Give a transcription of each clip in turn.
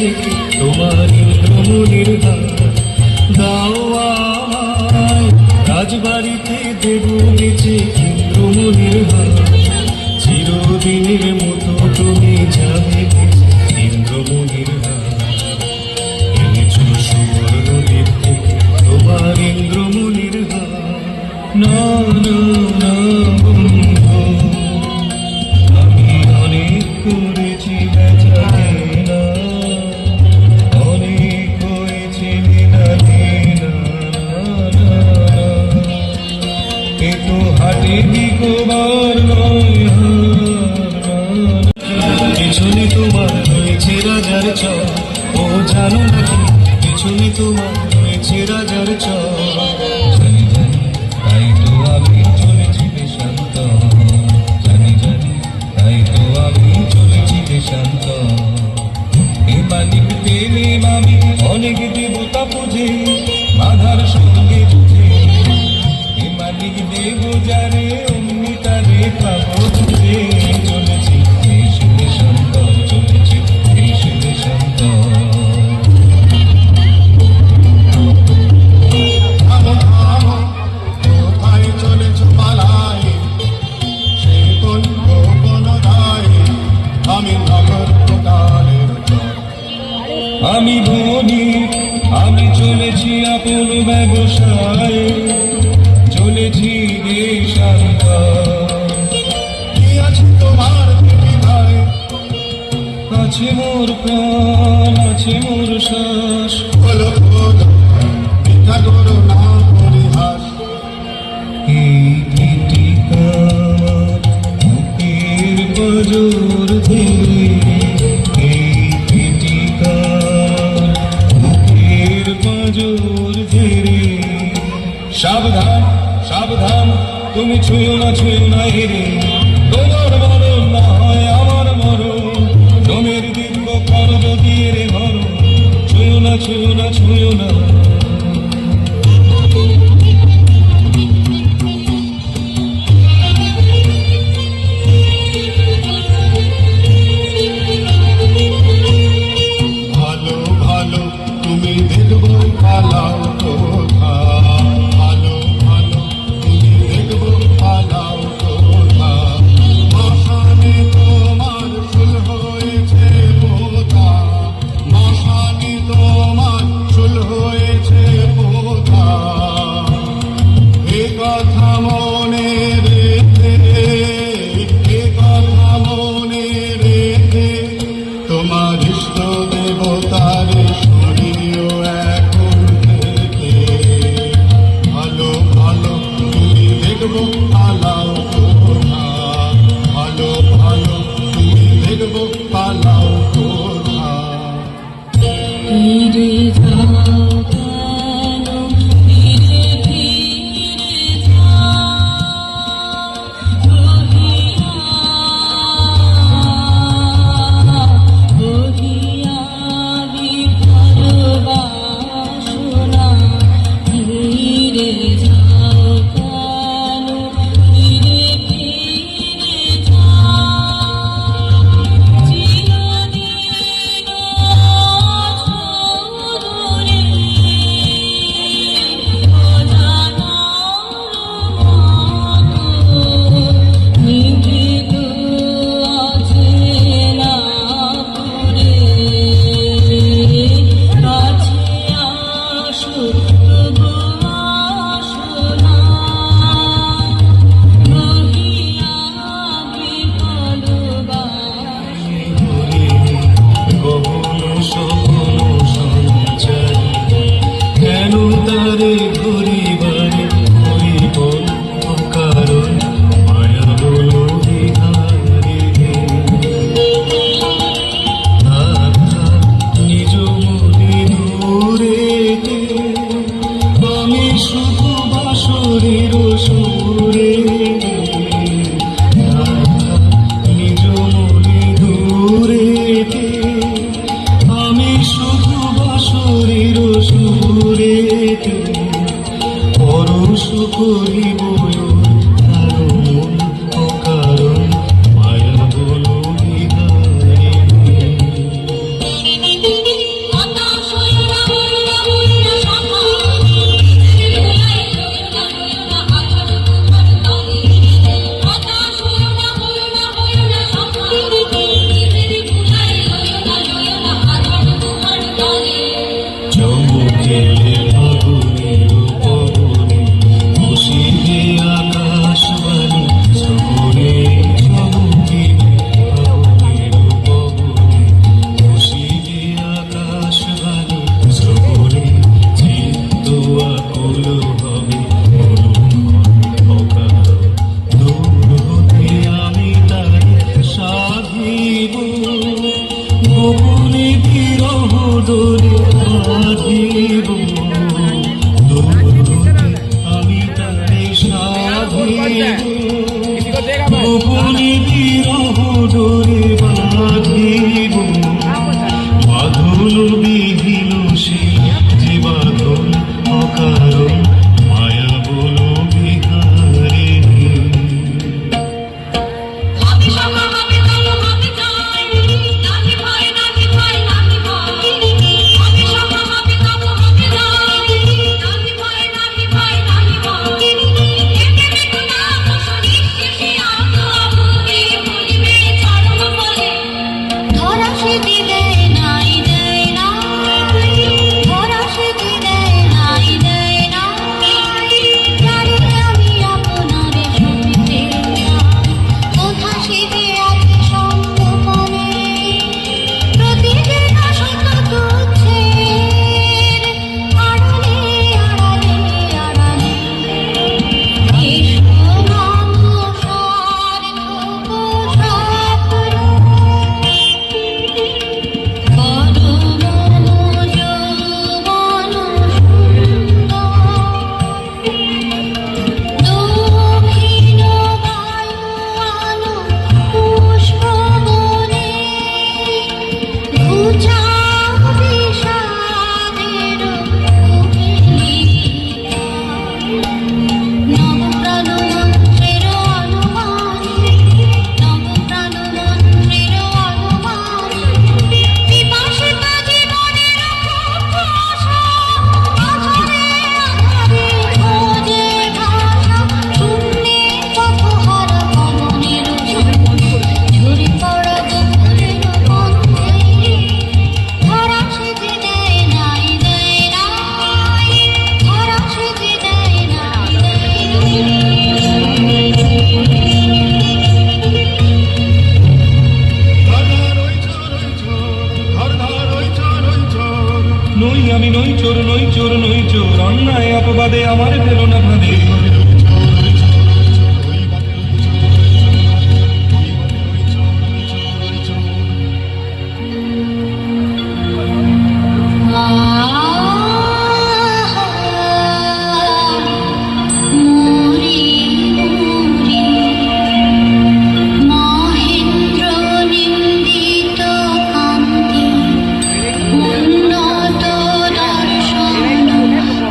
গেছে তোমার ইন্দ্রমণির হাত। দাও আমায় রাজবাড়িতে দেব গেছে ইন্দ্রমণির হাত। চিরদিনের মতো তুমি যাবে গেছে ইন্দ্রমণির হাত। এনেছ সুবর্ণ দ্বীপ থেকে তোমার ইন্দ্রমণির হাত। না না না বন্ধু, আমি অনেক করেছি বেচা কেনা, অনেক হয়েছে লীলা কেনা। এ তো হাটে বিকোবার নয় হার। পেছনে তোমার রয়েছে রাজার চর, ও জানো নাকি পেছনে তোমার রয়েছে রাজার চর। জানি জানি তাই তো আমি চলেছি দেশান্ত, জানি জানি তাই তো আমি চলেছি দেশান্ত। এ মালিক পেলে আমি অনেক দেবতা পুজে, বাধার সঙ্গে যুঝে। এ মালিক দেব যারে অমনি তারে পাবো খুঁজে। চলেছি দেশ দেশান্ত, চলেছি দেশ দেশান্ত। কোথায় চলেছ পালায়, সে কোন গোপন দায়। আমি নগর কোটালের চর, আমি ধনী, আমি চলেছি আপন ব্যবসায়, চলেছি দেশান্তর। কি আছে তোমার প্রতিভায়, আছে মোর প্রাণ, আছে মোর শ্বাস। বলো খোদ মিথ্যা করো না পরিহাস। এই গীতিকা বুকের পাঁজর ধরে, এই গীতিকা বুকের পাঁজর ধরে। সাবধান সাবধান তুমি ছুঁয়ো না হেরে, তোমার মরণ না হয় আমার মরণ। জমের দীর্ঘ খরচ দিয়ে রে হর, ছুঁয়ো না ছুঁয়ো না। ভালো ভালো তুমি দেখবো পালাও কোথা, ভালো ভালো তুমি দেখবো পালাও কোথা। মশানে তোমার চুল হয়েছে পোতা, মশানে তোমার চুল হয়েছে পোতা। এ কথা মনে রেখে, এ কথা মনে রেখে তোমার ইষ্ট দেবতার শরীর এখন থেকে। ভালো ভালো তুমি দেখবো পালাও কোথা, ভালো ভালো তুমি দেখবো পালাও কোথা। ফিরে যাও কেন, ফিরে ফিরে যাও, বহিয়া বিফলবাসনা। ফিরে যাও কেন, ফিরে ফিরে যাও, চিরদিন অঝরে অজানার মতো নিভৃত অচেনা পুরে। কাছে আসো তবু আসো না, বহিয়া বিফলবাসনা। গহন সপন সঞ্চারী, কেন তারে ঘুরিবারে হইব অকারণ। মায়া বলো বিহারি, নিজ মনে দূরেতে আমি শুধু বাঁশরীর সুরে। নিজ মনে দূরেতে আমি শুধু বাঁশরীর সুরেতে। পরশ করিব কারণ অকারণ, মায়া বলো বিহারি। নই চোর, অন্যায় অপবাদে আমার ফেলো না ফাঁদে। মোরে মোরে মহেন্দ্র নিন্দিত কান্তি উন্নত দর্শন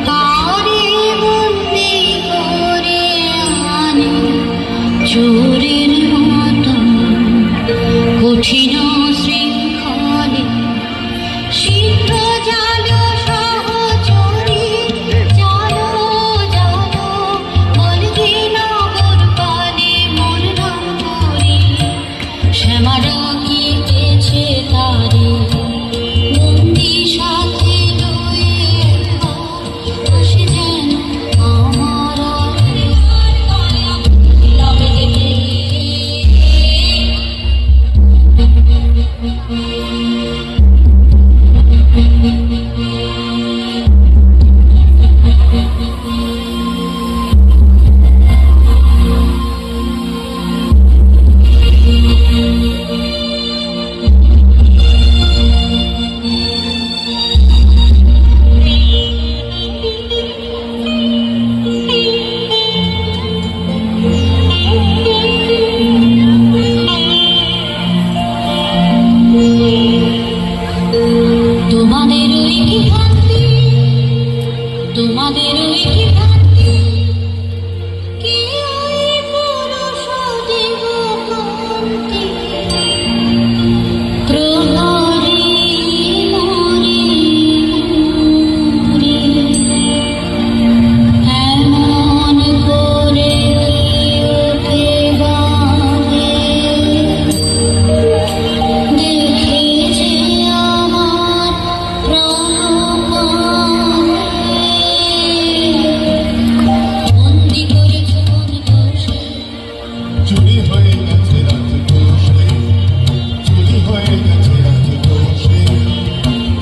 তারে বন্দি করে আনে চোরের মতন কঠিন শৃঙ্খলে। শীঘ্র জালো সহচরী, জালো জালো বলগি নগর পানে মোর নাম করি। শ্যামা ডাকিতেছে তারে বন্দি সাথে লয়ে আসে যেন আমার তোমাদেরই কি ভ্রান্তি, তোমাদেরই কি ভ্রান্তি, কি ওই পুরুষ দেবকান্তি প্রহরী মোরে মোরে এমন করে ওঠে গানে দেখে যে আমার বন্দি করেছ কোন দোষে। চুরি হয়ে গেছে রাজকোষে, চুরি হয়ে গেছে রাজকোষে।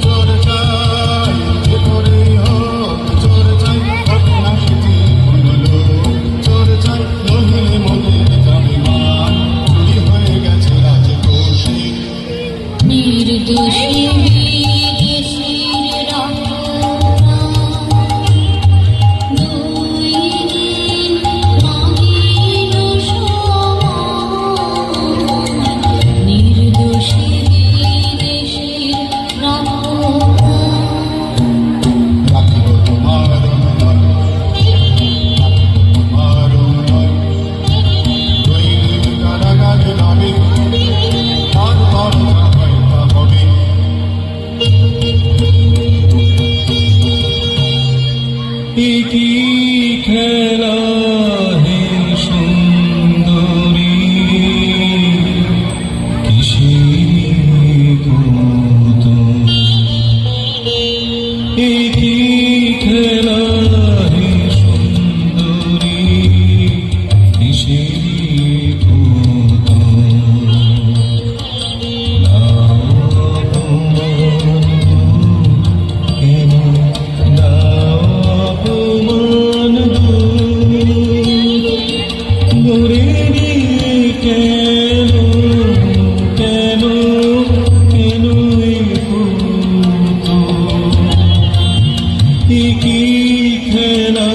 চোর চাই যে করেই হোক, চোর চাই হোক না সেটি কোনো লোক। চোর চাই নহিলে মনের যাবে মান, চুরি হয়ে গেছে রাজকোষে। নির্দোষী বিদেশীর রটনা দুই দিন মাগিল সমান। নির্দোষী বিদেশীর রটনা রাখিব তোমার অনুনয়, রাখিব তোমার অনুনয়। দৈনিক কারাগারে রবে, তারপর যা হয় তা হবে। কি খেলা হে সুন্দরী, কিসের কৌতুক। কি খেলা হে সুন্দরী, কিসের কৌতুক। কেন দাও অপমান গড়ে দিয়ে কেন কেন কেন কি খেলা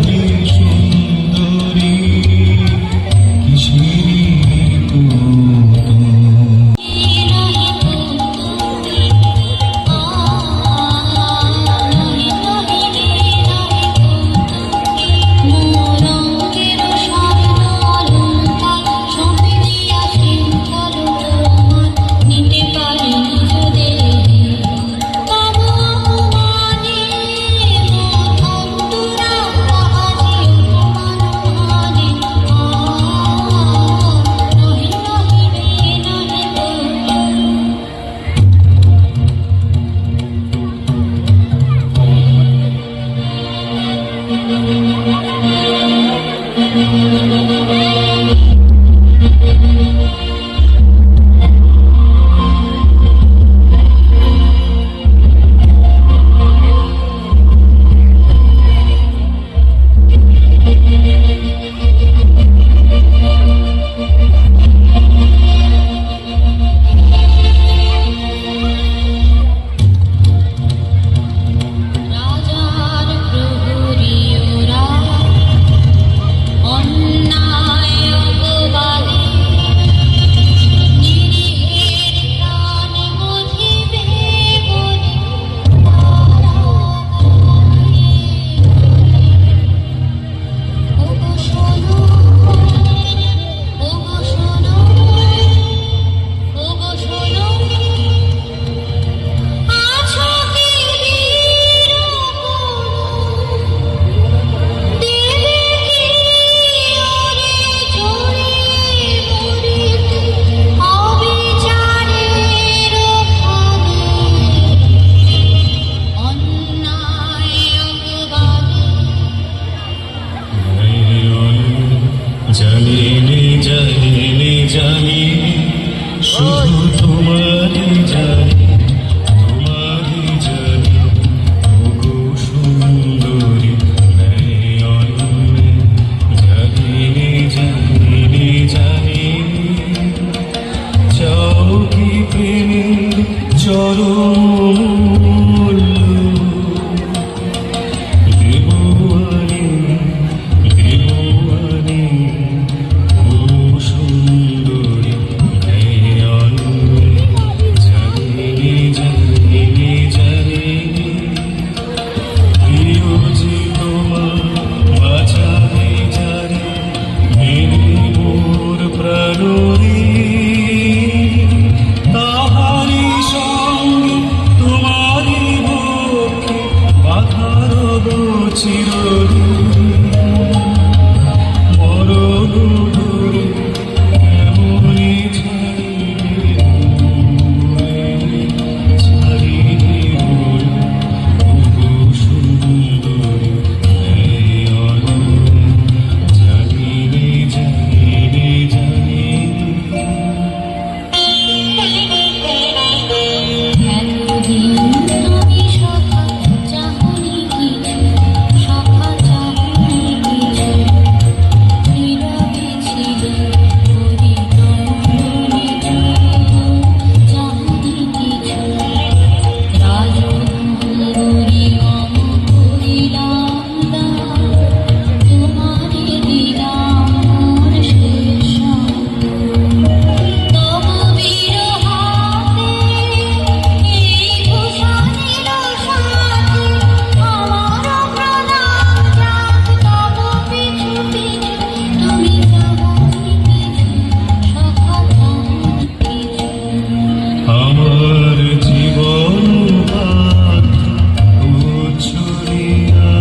হে সুন্দরী, কিসের কৌতুক। নিতে পারি চিরদিন মরণ দূরে এমনই ছাড়িয়ে সুন্দরী জানি রে জানি রে জানি এতদিন তুমি সখা চাহনি কিছু, সখা চাহনি কিছু, নীরবে ছিলে হরিদয় নিচু, চাহনি কিছু, রাজকুমারী মম করিলাম দান, তোমারে দিলাম মোর শেষ তব বিরহাতে এই ভূষণের সাথে আমার প্রণাম যাক তব পিছু পিছু তুমি চাহনি কিছু সখা চাহনি কিছু আমার জীবন ছড়িয়া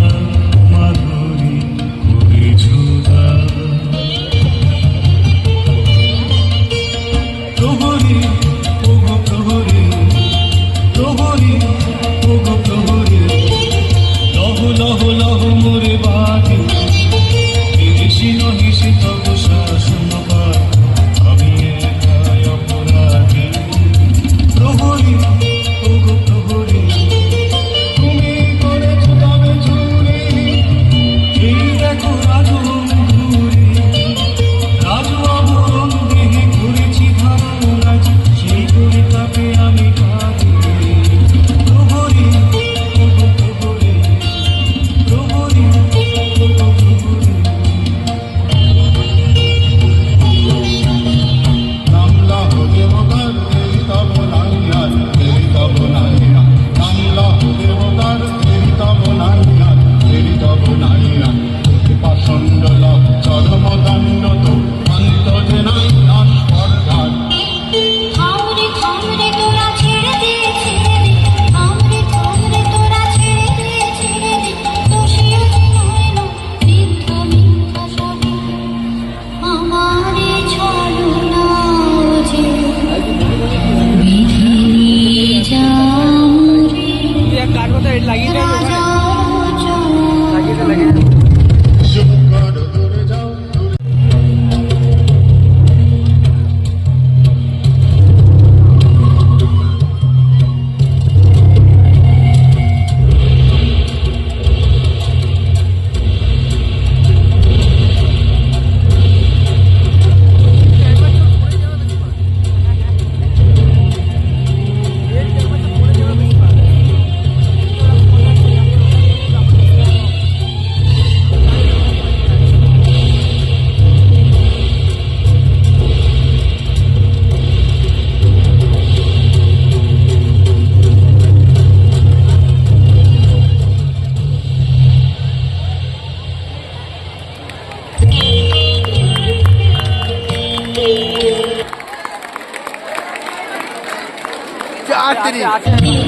মাধুরী করেছো প্রহরী ওগো প্রহরী প্রহরী ওগো প্রহরী লহ লহ লহ মোরে বাতি বিদেশি নহিসি তব শাসন আমি একাই অপরাধী প্রহরী ওগো প্রহরী তুমি করেছো তবে চুরি এই দেখো রাজু ঘুরে রাজু আবরণ দেহে করেছি ধারণ রাজ সেই করে তাকে আমি কাঁদি প্রহরী ওগো প্রহরী প্রহরী ওগো প্রহরী নামলা দেবতার এই তব নাইয়ার এই তব নাইয়া নামলা দেবতার এই তব নাইয়ার এই তব নাইয়া পাষণ্ড চরম দণ্ড তো অন্ত যে নাই নাশ পরঘাট থামরে থামরে তোরা ছেড়ে দে ছেড়ে দে থামরে থামরে তোরা ছেড়ে দে ছেড়ে দে দোষী আছে নয় না মিথ্যা মিথ্যা সবে আমারে ছাড়ো না যে বিধি যামরে রাজার চরণ শুকর দূরে যাও দে